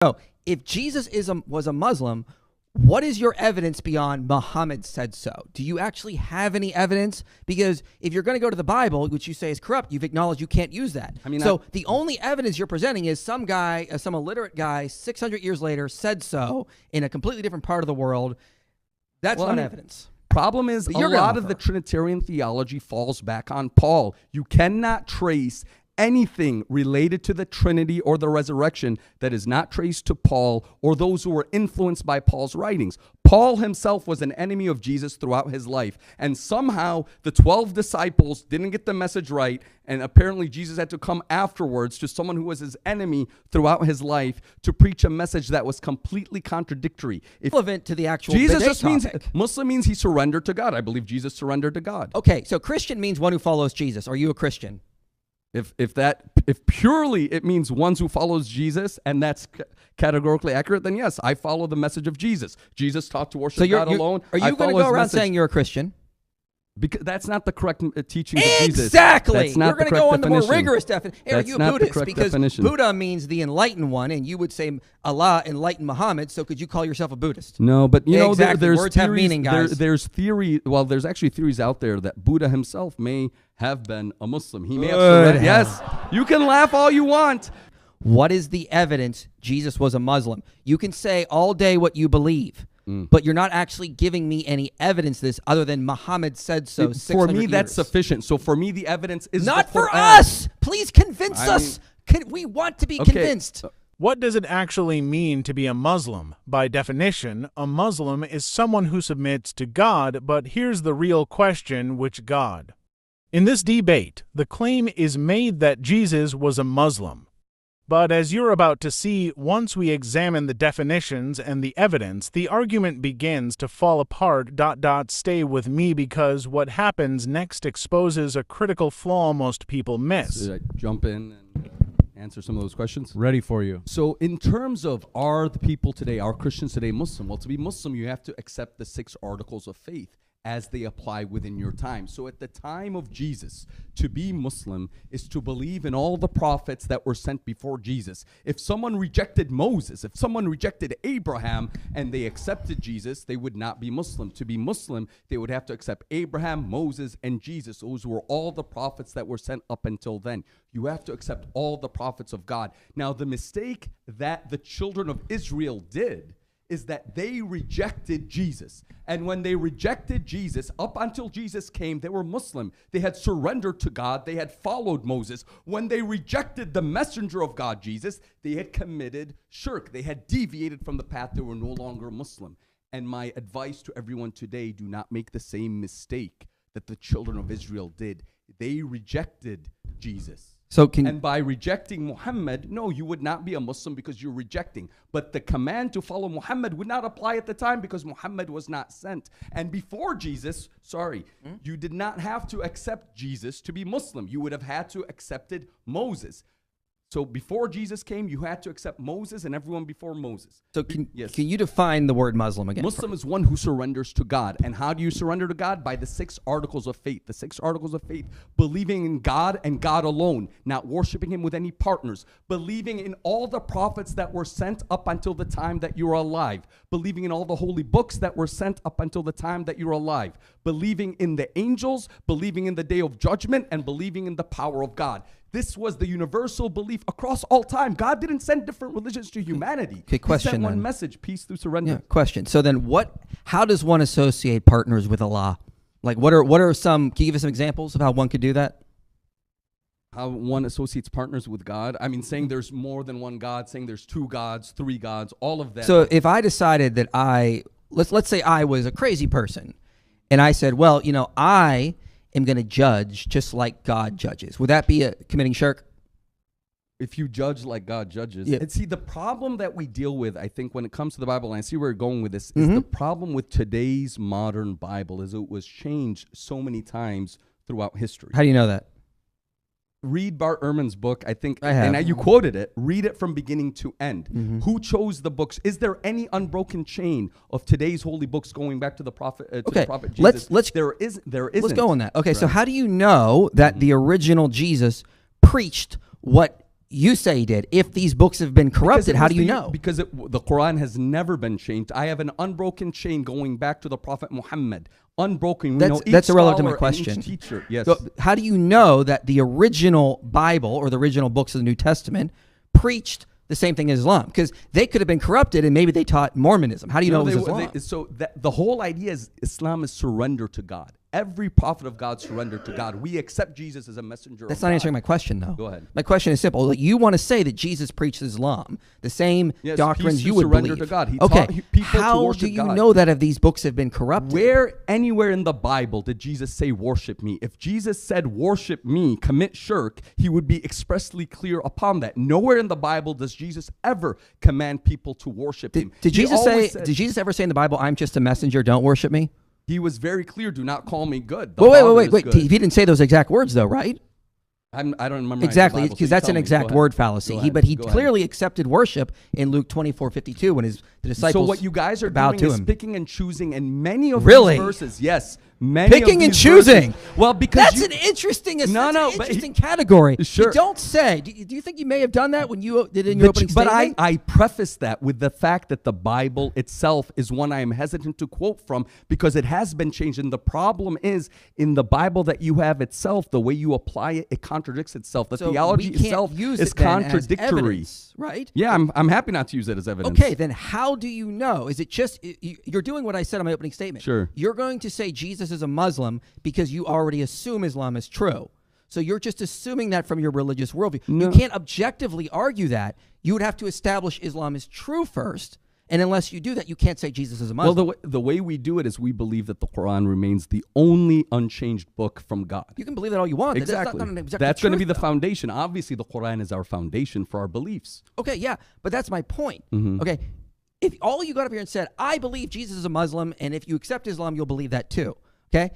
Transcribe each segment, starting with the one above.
So, if Jesus was a Muslim, what is your evidence beyond Muhammad said so? Do you actually have any evidence? Because if you're going to go to the Bible, which you say is corrupt, you've acknowledged you can't use that. The only evidence you're presenting is some guy, some illiterate guy, 600 years later said so in a completely different part of the world. That's not evidence. Problem is, a lot of the Trinitarian theology falls back on Paul. You cannot trace anything related to the Trinity or the resurrection that is not traced to Paul or those who were influenced by Paul's writings. Paul himself was an enemy of Jesus throughout his life, and somehow the 12 disciples didn't get the message right, and apparently Jesus had to come afterwards to someone who was his enemy throughout his life to preach a message that was completely contradictory. Relevant to the actual Jesus just topic. means, Muslim means he surrendered to God. I believe Jesus surrendered to God. Okay, so Christian means one who follows Jesus. Are you a Christian? If purely it means ones who follows Jesus, and that's categorically accurate, then yes, I follow the message of Jesus. Jesus taught to worship God alone. Are you going to go around saying you're a Christian? Because that's not the correct teaching of Jesus. Exactly. That's not We're going to go on the more rigorous definition. Are you a Buddhist? Because Buddha means the enlightened one, and you would say Allah enlightened Muhammad, so could you call yourself a Buddhist? No, but you know, there's words theories, have meaning, guys. There's theory. Well, there's actually theories out there that Buddha himself may have been a Muslim. He may have surrendered. Yes, you can laugh all you want. What is the evidence Jesus was a Muslim? You can say all day what you believe, but you're not actually giving me any evidence of this other than Muhammad said so. For me, that's sufficient. So for me, the evidence is not for us. Please convince us. We want to be convinced. What does it actually mean to be a Muslim? By definition, a Muslim is someone who submits to God, but here's the real question: which God? In this debate, the claim is made that Jesus was a Muslim. But as you're about to see, once we examine the definitions and the evidence, the argument begins to fall apart. Stay with me, because what happens next exposes a critical flaw most people miss. Should I jump in and answer some of those questions? Ready for you. So in terms of, are the people today, are Christians today Muslim? Well, to be Muslim, you have to accept the 6 articles of faith as they apply within your time. So at the time of Jesus, to be Muslim is to believe in all the prophets that were sent before Jesus. If someone rejected Moses, if someone rejected Abraham and they accepted Jesus, they would not be Muslim. To be Muslim, they would have to accept Abraham, Moses, and Jesus. Those were all the prophets that were sent up until then. You have to accept all the prophets of God. Now, the mistake that the children of Israel did is that they rejected Jesus. And when they rejected Jesus, up until Jesus came, they were Muslim. They had surrendered to God. They had followed Moses. When they rejected the messenger of God, Jesus, they had committed shirk. They had deviated from the path. They were no longer Muslim. And my advice to everyone today, do not make the same mistake that the children of Israel did. They rejected Jesus. And by rejecting Muhammad, no, you would not be a Muslim because you're rejecting. But the command to follow Muhammad would not apply at the time because Muhammad was not sent. And before Jesus, you did not have to accept Jesus to be Muslim. You would have had to accepted Moses. So before Jesus came, you had to accept Moses and everyone before Moses. So can you define the word Muslim again? Muslim is one who surrenders to God. And how do you surrender to God? By the 6 articles of faith. The 6 articles of faith: believing in God and God alone, not worshiping him with any partners, believing in all the prophets that were sent up until the time that you were alive, believing in all the holy books that were sent up until the time that you were alive, believing in the angels, believing in the day of judgment, and believing in the power of God. This was the universal belief across all time. God didn't send different religions to humanity. Okay, question. He sent one message: peace through surrender. Yeah, question. So then, how does one associate partners with Allah? Like, what are some? Can you give us some examples of how one could do that? How one associates partners with God? I mean, saying there's more than one God, saying there's 2 gods, 3 gods, all of that. So if I decided that let's say I was a crazy person, and I said, well, I am going to judge just like God judges. Would that be committing shirk? If you judge like God judges. Yeah. And see, the problem that we deal with, I think, when it comes to the Bible, and I see where you're going with this, is the problem with today's modern Bible is it was changed so many times throughout history. How do you know that? Read Bart Ehrman's book, I think, I have. and you quoted it. Read it from beginning to end. Who chose the books? Is there any unbroken chain of today's holy books going back to the prophet? To the prophet Jesus? There isn't. Let's go on that. Okay, so how do you know that the original Jesus preached what You say he did. If these books have been corrupted, how do you know? Because the Quran has never been changed. I have an unbroken chain going back to the Prophet Muhammad. Unbroken. That's irrelevant to my question. Teacher. Yes. So how do you know that the original Bible or the original books of the New Testament preached the same thing as Islam? Because they could have been corrupted and maybe they taught Mormonism. How do you know it was Islam? The whole idea is Islam is surrender to God. Every prophet of God surrendered to God. We accept Jesus as a messenger That's of not God. answering my question, though. Go ahead. My question is simple. Like, you want to say that Jesus preached Islam, the same doctrines you would surrender believe. to God. He okay. taught people to How worship do you God. know that if these books have been corrupted? Anywhere in the Bible did Jesus say worship me? If Jesus said worship me, commit shirk, he would be expressly clear upon that. Nowhere in the Bible does Jesus ever command people to worship him. Did Jesus ever say in the Bible, I'm just a messenger, don't worship me? He was very clear, do not call me good. Wait. He didn't say those exact words, though, right? I don't remember exactly, because that's an exact word fallacy. But he clearly accepted worship in Luke 24:52 when the disciples. So what you guys are doing is picking and choosing, and many of these verses, yes, many picking and choosing. Verses, well, because that's an interesting category. Sure. You don't say. Do you think you may have done that when you did in your opening statement? But I preface that with the fact that the Bible itself is one I am hesitant to quote from because it has been changed, and the problem is in the Bible that you have itself, the way you apply it, it contradicts itself. The theology itself is contradictory, evidence, right? Yeah, I'm happy not to use it as evidence. Okay, then how do you know? Is it just you're doing what I said in my opening statement? Sure. You're going to say Jesus is a Muslim because you already assume Islam is true. So you're just assuming that from your religious worldview. No. You can't objectively argue that. You would have to establish Islam is true first. And unless you do that, you can't say Jesus is a Muslim. Well, the way we do it is we believe that the Quran remains the only unchanged book from God. You can believe that all you want. Exactly. That's going to be the foundation. Obviously, the Quran is our foundation for our beliefs. Okay, yeah, but that's my point. Mm-hmm. Okay, if all you got up here and said, I believe Jesus is a Muslim, and if you accept Islam, you'll believe that too. Okay?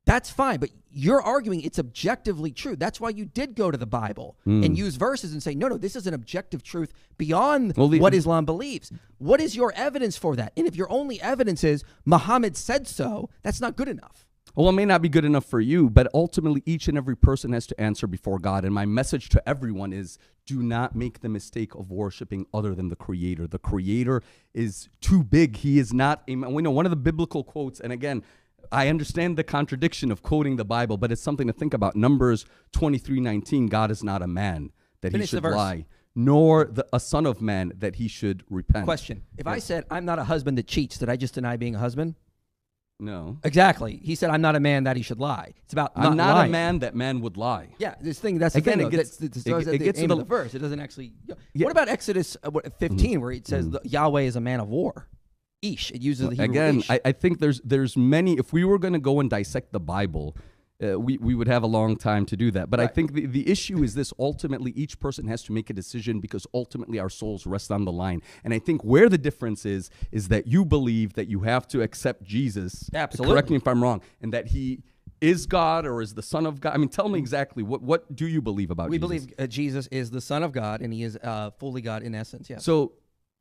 That's fine, but you're arguing it's objectively true. That's why you did go to the Bible and use verses and say, no, this is an objective truth beyond what Islam believes. What is your evidence for that? And if your only evidence is Muhammad said so, that's not good enough. Well, it may not be good enough for you, but ultimately each and every person has to answer before God. And my message to everyone is do not make the mistake of worshiping other than the Creator. The Creator is too big. He is not, we know one of the biblical quotes, and again, I understand the contradiction of quoting the Bible, but it's something to think about. Numbers 23:19, God is not a man that he should lie, nor a son of man that he should repent. Question. If I said, I'm not a husband that cheats, did I just deny being a husband? No. Exactly. He said, I'm not a man that he should lie. It's about I'm not lying. a man that man would lie. Yeah, that's the thing. It gets to the verse. It doesn't actually. Yeah. What about Exodus 15, where it says Yahweh is a man of war? Ish. It uses the Hebrew again. ish. I think there's many. If we were going to go and dissect the Bible, we would have a long time to do that. But right. I think the issue is this. Ultimately, each person has to make a decision because ultimately our souls rest on the line. And I think where the difference is that you believe that you have to accept Jesus. Absolutely. Correct me if I'm wrong. And that he is God or is the Son of God. I mean, tell me exactly what do you believe about Jesus? We believe Jesus is the Son of God and he is fully God in essence. Yeah. So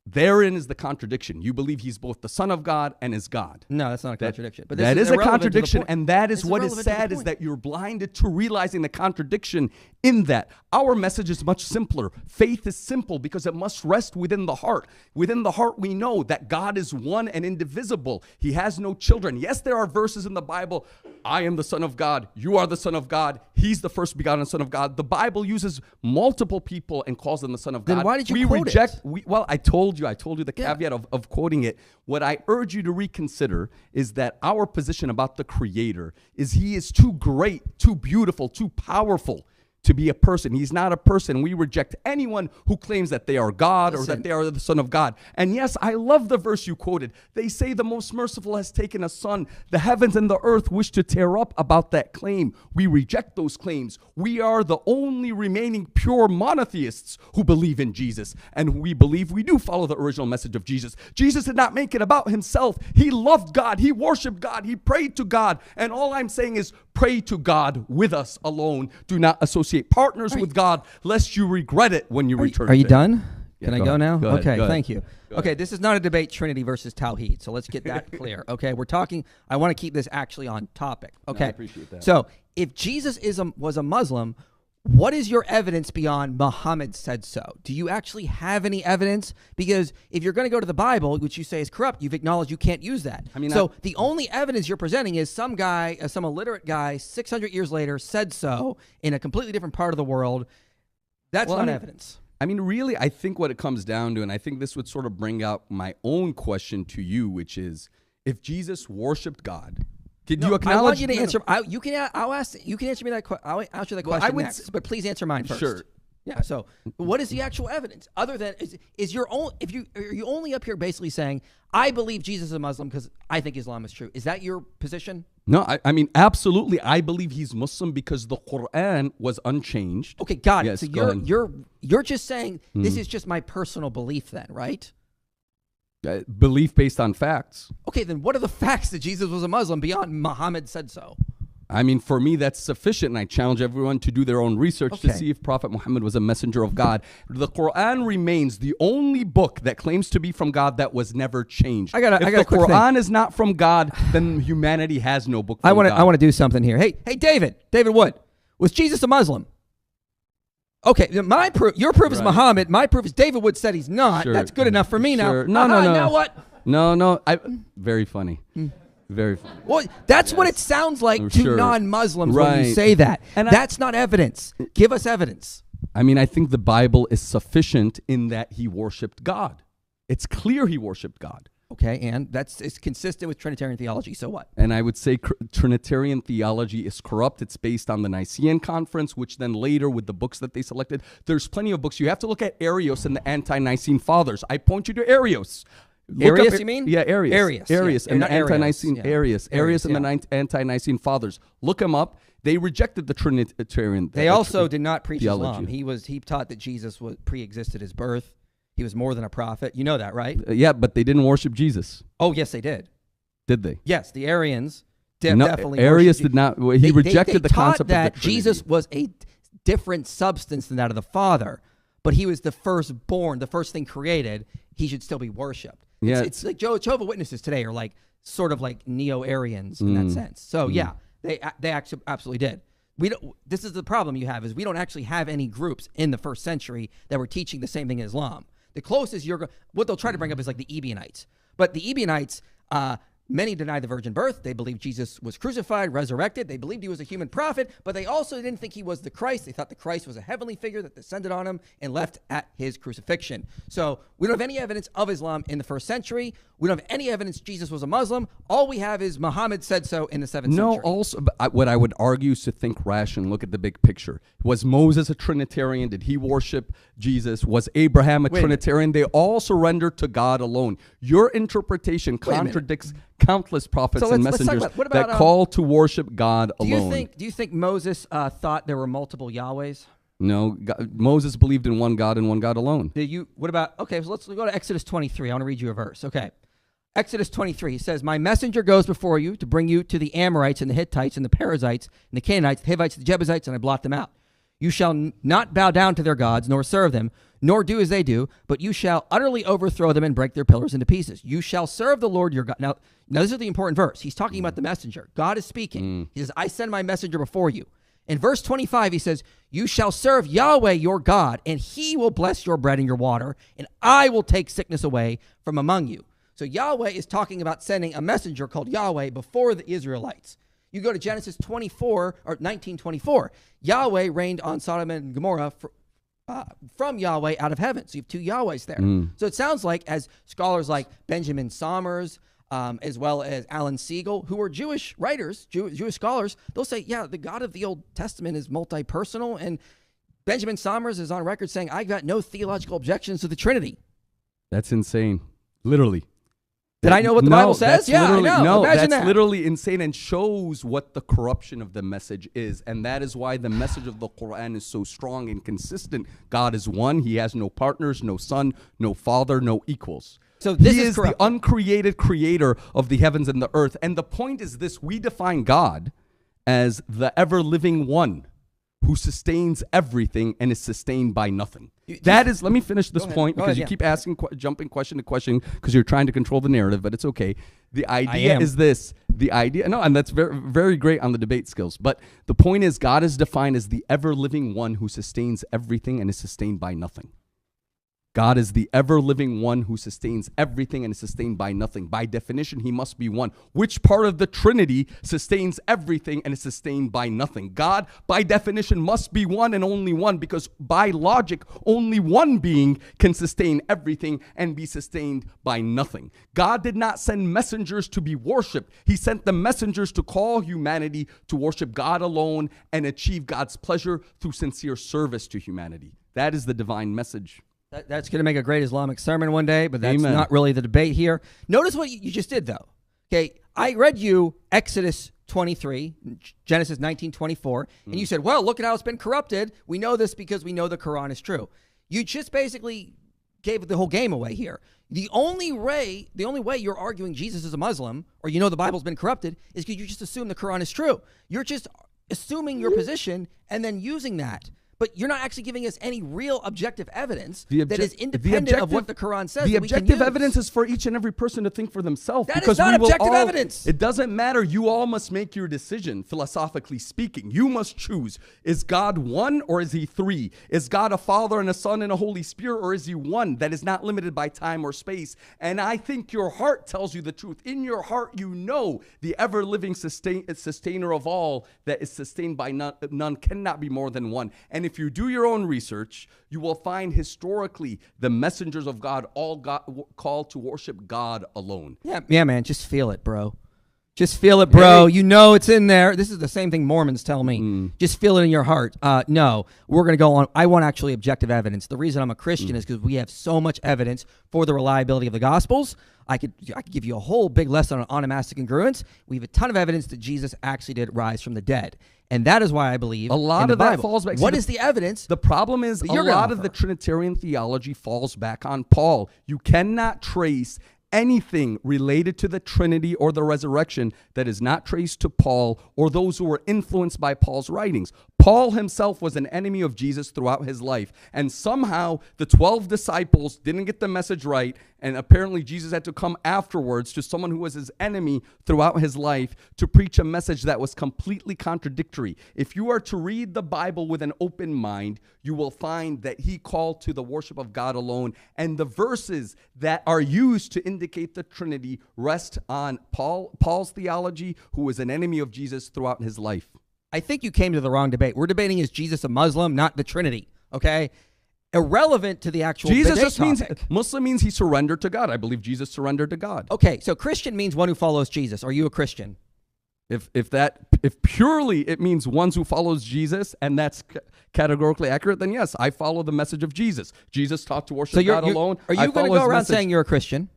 therein is the contradiction. You believe he's both the Son of God and is God. No, that's not a contradiction. But that is a contradiction, and that is what is sad is that you're blinded to realizing the contradiction in that. Our message is much simpler. Faith is simple because it must rest within the heart. Within the heart, we know that God is one and indivisible. He has no children. Yes, there are verses in the Bible. I am the Son of God. You are the Son of God. He's the first begotten Son of God. The Bible uses multiple people and calls them the Son of God. Then why did you quote it? Well, I told you the caveat of quoting it. What I urge you to reconsider is that our position about the Creator is he is too great, too beautiful, too powerful to be a person. He's not a person. We reject anyone who claims that they are God or that they are the Son of God. And yes, I love the verse you quoted. They say the most merciful has taken a son. The heavens and the earth wish to tear up about that claim. We reject those claims. We are the only remaining pure monotheists who believe in Jesus. And we believe we do follow the original message of Jesus. Jesus did not make it about himself. He loved God. He worshiped God. He prayed to God. And all I'm saying is pray to God with us alone. Do not associate partners with God, lest you regret it when you return. Are you done? Can I go now? Go ahead, okay, go thank you. Okay, this is not a debate, Trinity versus Tawheed, so let's get that clear. Okay, we're talking, I want to keep this actually on topic. Okay, I appreciate that. So if Jesus was a Muslim, what is your evidence beyond Muhammad said so? Do you actually have any evidence? Because if you're going to go to the Bible, which you say is corrupt, you've acknowledged you can't use that. I mean, so the only evidence you're presenting is some guy, some illiterate guy, 600 years later said so in a completely different part of the world. That's not evidence. I mean, really, I think what it comes down to, and I think this would sort of bring out my own question to you, which is, if Jesus worshipped God, did you acknowledge? I want you to answer. You can answer me that. I'll answer that question next. But please answer mine first. Sure. Yeah. So, what is the actual evidence other than is your own? Are you only up here basically saying I believe Jesus is a Muslim because I think Islam is true? Is that your position? No, I mean, absolutely. I believe he's Muslim because the Quran was unchanged. Okay, got it. Yes, So you're just saying this is just my personal belief, then, right? Belief based on facts. Okay, then what are the facts that Jesus was a Muslim beyond Muhammad said so? I mean, for me, that's sufficient, and I challenge everyone to do their own research to see if Prophet Muhammad was a messenger of God. The Quran remains the only book that claims to be from God that was never changed. If the Quran is not from God, then humanity has no book from God. I want to do something here. Hey, David Wood, was Jesus a Muslim? Okay, my proof. Your proof is Muhammad. My proof is David Wood said he's not. Sure. That's good enough for me now. No. Now what? No. Very funny. Very funny. Well, that's what it sounds like to non-Muslims when you say that. And that's not evidence. Give us evidence. I mean, I think the Bible is sufficient in that he worshipped God. It's clear he worshipped God. Okay, and it's consistent with Trinitarian theology. So what? And I would say Trinitarian theology is corrupt. It's based on the Nicene Conference, which then later, with the books that they selected, there's plenty of books. You have to look at Arius and the Ante-Nicene Fathers. I point you to Arius. Arius, you mean? Yeah, Arius. Arius, and the Ante-Nicene. Arius and the Ante-Nicene Fathers. Look them up. They rejected the Trinitarian. They also did not preach theology. Islam. He taught that Jesus was pre-existed his birth. He was more than a prophet. You know that, right? Yeah, but they didn't worship Jesus. Oh, yes, they did. Did they? Yes, the Arians definitely. Arius did not. He rejected the concept that of the Trinity. Jesus was a different substance than that of the Father, but he was the firstborn, the first thing created. He should still be worshipped. Yeah, it's like Jehovah's Witnesses today are like sort of like neo-Arians in that sense. So yeah, they actually absolutely did. We don't. This is the problem you have is we don't actually have any groups in the first century that were teaching the same thing as Islam. The closest what they'll try to bring up is like the Ebionites. But the Ebionites, many denied the virgin birth. They believed Jesus was crucified, resurrected. They believed he was a human prophet, but they also didn't think he was the Christ. They thought the Christ was a heavenly figure that descended on him and left at his crucifixion. So we don't have any evidence of Islam in the first century. We don't have any evidence Jesus was a Muslim. All we have is Muhammad said so in the 7th century. No, also, what I would argue is to think rash and look at the big picture. Was Moses a Trinitarian? Did he worship Jesus? Was Abraham a Trinitarian? They all surrendered to God alone. Your interpretation contradicts countless prophets and messengers that call to worship God alone. Do you think Moses thought there were multiple Yahwehs? No, Moses believed in one God and one God alone. What about, okay, so let's go to Exodus 23. I want to read you a verse. Okay. Exodus 23, he says, "My messenger goes before you to bring you to the Amorites and the Hittites and the Perizzites and the Canaanites, the Hivites, the Jebusites, and I blot them out. You shall not bow down to their gods, nor serve them, nor do as they do, but you shall utterly overthrow them and break their pillars into pieces. You shall serve the Lord your God." Now this is the important verse. He's talking about the messenger. God is speaking. He says, "I send my messenger before you." In verse 25, he says, "You shall serve Yahweh your God, and he will bless your bread and your water, and I will take sickness away from among you." So Yahweh is talking about sending a messenger called Yahweh before the Israelites. You go to Genesis 19:24. Yahweh reigned on Sodom and Gomorrah from Yahweh out of heaven. So you have two Yahwehs there. So it sounds like, as scholars like Benjamin Sommers, as well as Alan Siegel, who are Jewish writers, Jewish scholars, they'll say, yeah, the God of the Old Testament is multi-personal. And Benjamin Sommers is on record saying, "I got no theological objections to the Trinity." That's insane. Literally. Did I know what the Bible says? Yeah, I know. No, Imagine that's that. literally insane and shows what the corruption of the message is. And that is why the message of the Quran is so strong and consistent. God is one. He has no partners, no son, no father, no equals. So this he is is corrupt. the uncreated creator of the heavens and the earth. And the point is this: we define God as the ever-living one who sustains everything and is sustained by nothing. That is, let me finish this point because you keep asking, jumping question to question because you're trying to control the narrative, but it's okay. The idea is this. The idea, no, and that's very, very great on the debate skills. But the point is, God is defined as the ever-living one who sustains everything and is sustained by nothing. God is the ever-living one who sustains everything and is sustained by nothing. By definition, he must be one. Which part of the Trinity sustains everything and is sustained by nothing? God, by definition, must be one and only one, because by logic, only one being can sustain everything and be sustained by nothing. God did not send messengers to be worshipped. He sent the messengers to call humanity to worship God alone and achieve God's pleasure through sincere service to humanity. That is the divine message. That's going to make a great Islamic sermon one day, but that's not really the debate here. Notice what you just did, though. Okay, I read you Exodus 23, Genesis 19:24, and you said, well, look at how it's been corrupted. We know this because we know the Quran is true. You just basically gave the whole game away here. The only way you're arguing Jesus is a Muslim, or you know the Bible's been corrupted, is because you just assume the Quran is true. You're just assuming your position and then using that. But you're not actually giving us any real objective evidence that is independent of what the Quran says. The objective evidence is for each and every person to think for themselves. That is not objective evidence. It doesn't matter. You all must make your decision, philosophically speaking. You must choose. Is God one or is he three? Is God a Father and a Son and a Holy Spirit, or is he one that is not limited by time or space? And I think your heart tells you the truth. In your heart, you know the ever-living sustainer of all that is sustained by none cannot be more than one. And if you do your own research, you will find historically the messengers of God all called to worship God alone. Yeah, man, just feel it, bro. Just feel it, bro. You know it's in there. This is the same thing Mormons tell me. Just feel it in your heart. No, we're going to go on. I want actually objective evidence. The reason I'm a Christian is because we have so much evidence for the reliability of the Gospels. I could give you a whole big lesson on onomastic congruence. We have a ton of evidence that Jesus actually did rise from the dead. And that is why I believe a lot of that falls back. What is the evidence? The problem is a lot of the Trinitarian theology falls back on Paul. You cannot trace anything related to the Trinity or the resurrection that is not traced to Paul or those who were influenced by Paul's writings. Paul himself was an enemy of Jesus throughout his life, and somehow the 12 disciples didn't get the message right, and apparently Jesus had to come afterwards to someone who was his enemy throughout his life to preach a message that was completely contradictory. If you are to read the Bible with an open mind, you will find that he called to the worship of God alone, and the verses that are used to indicate the Trinity rest on Paul's theology, who was an enemy of Jesus throughout his life. I think you came to the wrong debate. We're debating, is Jesus a Muslim, not the Trinity, okay? Irrelevant to the actual Jesus just topic. means, Muslim means he surrendered to God. I believe Jesus surrendered to God. Okay, so Christian means one who follows Jesus. Are you a Christian? If purely it means ones who follows Jesus, and that's categorically accurate, then yes, I follow the message of Jesus. Jesus taught to worship God alone. Are you going to go around saying you're a Christian?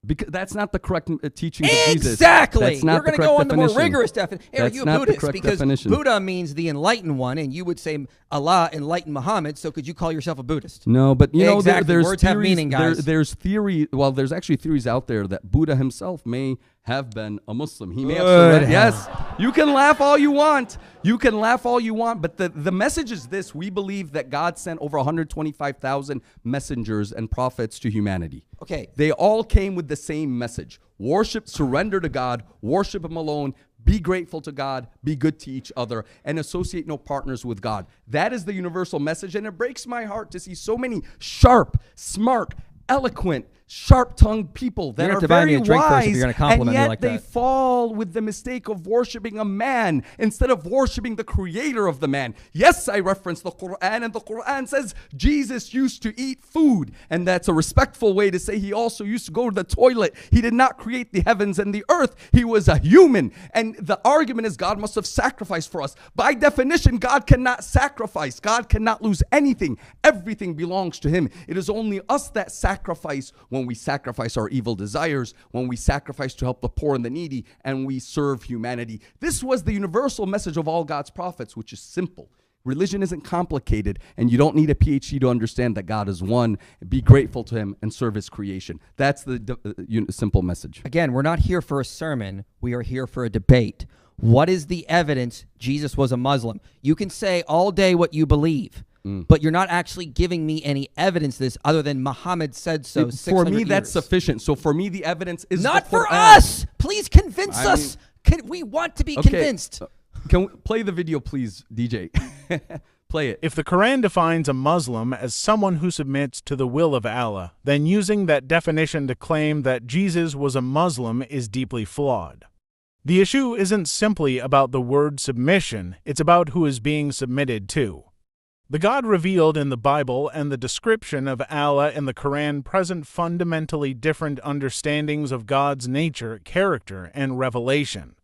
Because that's not the correct teaching of Jesus. Exactly. That's not We're going to go on the more rigorous definition. Are you a Buddhist? Because definition. Buddha means the enlightened one, and you would say Allah enlightened Muhammad, so could you call yourself a Buddhist? No, but you know, there's words theories, have meaning, guys. There's theory. Well, there's actually theories out there that Buddha himself may have been a Muslim. He may have surrendered. Yes, you can laugh all you want. You can laugh all you want, but the message is this. We believe that God sent over 125,000 messengers and prophets to humanity. Okay. They all came with the same message. Worship, surrender to God, worship him alone, be grateful to God, be good to each other, and associate no partners with God. That is the universal message, and it breaks my heart to see so many sharp, smart, eloquent, sharp-tongued people that are very wise, and yet they fall with the mistake of worshiping a man instead of worshiping the creator of the man. Yes, I reference the Quran, and the Quran says Jesus used to eat food, and that's a respectful way to say he also used to go to the toilet. He did not create the heavens and the earth. He was a human, and the argument is God must have sacrificed for us. By definition, God cannot sacrifice. God cannot lose anything. Everything belongs to him. It is only us that sacrifice when we sacrifice our evil desires, when we sacrifice to help the poor and the needy, and we serve humanity. This was the universal message of all God's prophets, which is simple. Religion isn't complicated, and you don't need a PhD to understand that God is one. Be grateful to him and serve his creation. That's the simple message. Again, we're not here for a sermon. We are here for a debate. What is the evidence Jesus was a Muslim? You can say all day what you believe, but you're not actually giving me any evidence of this other than Muhammad said so. For me, 600 that's years. sufficient. So for me, the evidence is Not the for Quran. us. Please convince us. We want to be convinced. Can we play the video, please, DJ? Play it. If the Quran defines a Muslim as someone who submits to the will of Allah, then using that definition to claim that Jesus was a Muslim is deeply flawed. The issue isn't simply about the word submission, it's about who is being submitted to. The God revealed in the Bible and the description of Allah in the Quran present fundamentally different understandings of God's nature, character, and revelation.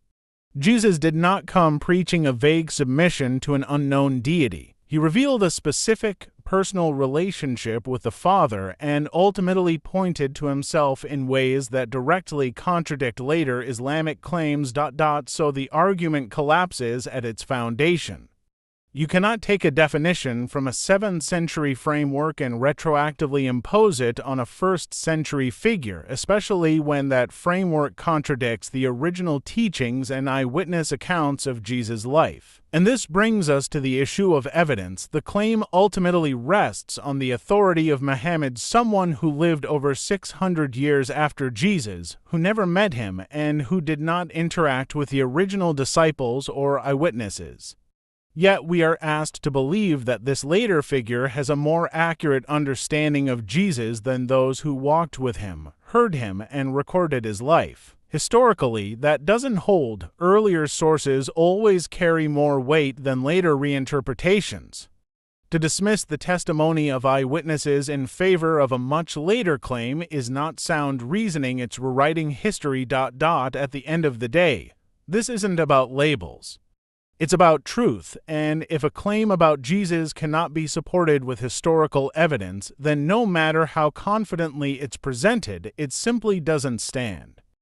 Jesus did not come preaching a vague submission to an unknown deity. He revealed a specific, personal relationship with the Father and ultimately pointed to himself in ways that directly contradict later Islamic claims. So the argument collapses at its foundation. You cannot take a definition from a 7th century framework and retroactively impose it on a 1st century figure, especially when that framework contradicts the original teachings and eyewitness accounts of Jesus' life. And this brings us to the issue of evidence. The claim ultimately rests on the authority of Muhammad, someone who lived over 600 years after Jesus, who never met him, and who did not interact with the original disciples or eyewitnesses. Yet we are asked to believe that this later figure has a more accurate understanding of Jesus than those who walked with him, heard him, and recorded his life. Historically, that doesn't hold. Earlier sources always carry more weight than later reinterpretations. To dismiss the testimony of eyewitnesses in favor of a much later claim is not sound reasoning, it's rewriting history. At the end of the day, this isn't about labels. It's about truth, and if a claim about Jesus cannot be supported with historical evidence, then no matter how confidently it's presented, it simply doesn't stand.